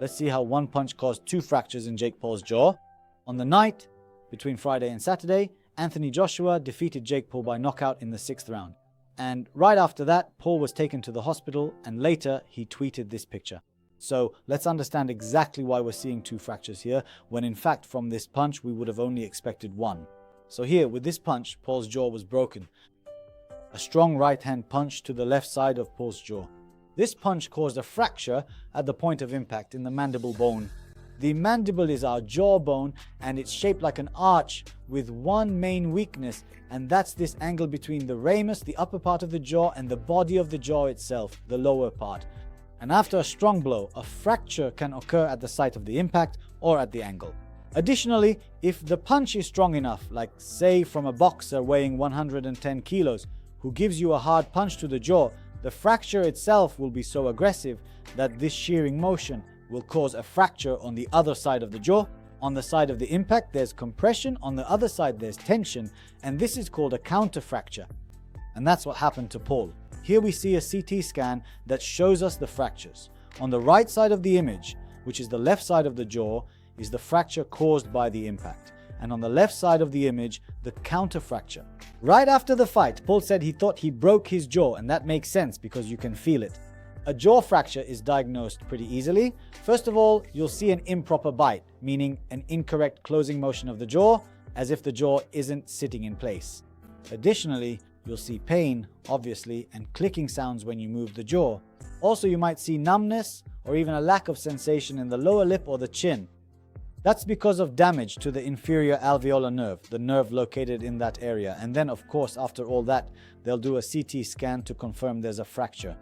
let's see how one punch caused 2 fractures in Jake Paul's jaw. On the night between Friday and Saturday, Anthony Joshua defeated Jake Paul by knockout in the 6th round. And right after that, Paul was taken to the hospital, and later he tweeted this picture. So let's understand exactly why we're seeing 2 fractures here, when in fact from this punch we would have only expected 1. So here, with this punch, Paul's jaw was broken. A strong right-hand punch to the left side of Paul's jaw. This punch caused a fracture at the point of impact in the mandible bone. The mandible is our jawbone, and it's shaped like an arch with one main weakness, and that's this angle between the ramus, the upper part of the jaw, and the body of the jaw itself, the lower part. And after a strong blow, a fracture can occur at the site of the impact or at the angle. Additionally, if the punch is strong enough, like say from a boxer weighing 110 kilos, who gives you a hard punch to the jaw, the fracture itself will be so aggressive that this shearing motion will cause a fracture on the other side of the jaw. On the side of the impact, there's compression. On the other side, there's tension. And this is called a counterfracture. And that's what happened to Paul. Here we see a CT scan that shows us the fractures. On the right side of the image, which is the left side of the jaw, is the fracture caused by the impact. And on the left side of the image, the counterfracture. Right after the fight, Paul said he thought he broke his jaw, and that makes sense because you can feel it. A jaw fracture is diagnosed pretty easily. First of all, you'll see an improper bite, meaning an incorrect closing motion of the jaw, as if the jaw isn't sitting in place. Additionally, you'll see pain, obviously, and clicking sounds when you move the jaw. Also, you might see numbness or even a lack of sensation in the lower lip or the chin. That's because of damage to the inferior alveolar nerve, the nerve located in that area. And then, of course, after all that, they'll do a CT scan to confirm there's a fracture.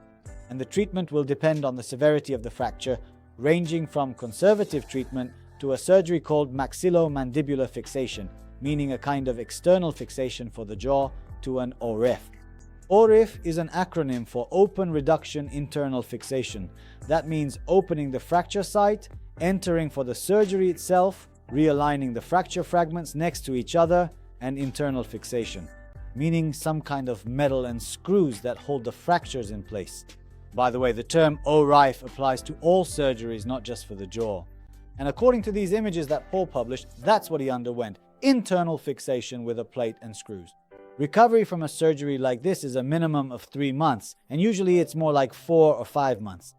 And the treatment will depend on the severity of the fracture, ranging from conservative treatment to a surgery called maxillomandibular fixation, meaning a kind of external fixation for the jaw, to an ORIF. ORIF is an acronym for Open Reduction Internal Fixation. That means opening the fracture site, entering for the surgery itself, realigning the fracture fragments next to each other, and internal fixation, meaning some kind of metal and screws that hold the fractures in place. By the way, the term ORIF applies to all surgeries, not just for the jaw. And according to these images that Paul published, that's what he underwent: internal fixation with a plate and screws. Recovery from a surgery like this is a minimum of 3 months, and usually it's more like 4 or 5 months.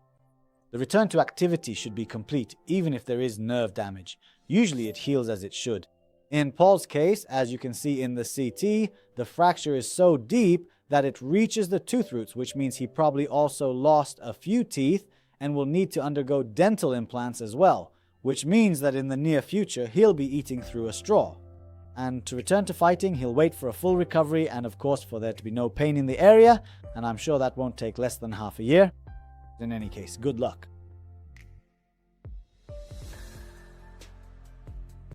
The return to activity should be complete, even if there is nerve damage. Usually it heals as it should. In Paul's case, as you can see in the CT, the fracture is so deep that it reaches the tooth roots, which means he probably also lost a few teeth and will need to undergo dental implants as well, which means that in the near future he'll be eating through a straw. And to return to fighting, he'll wait for a full recovery and of course for there to be no pain in the area, and I'm sure that won't take less than half a year. In any case, good luck.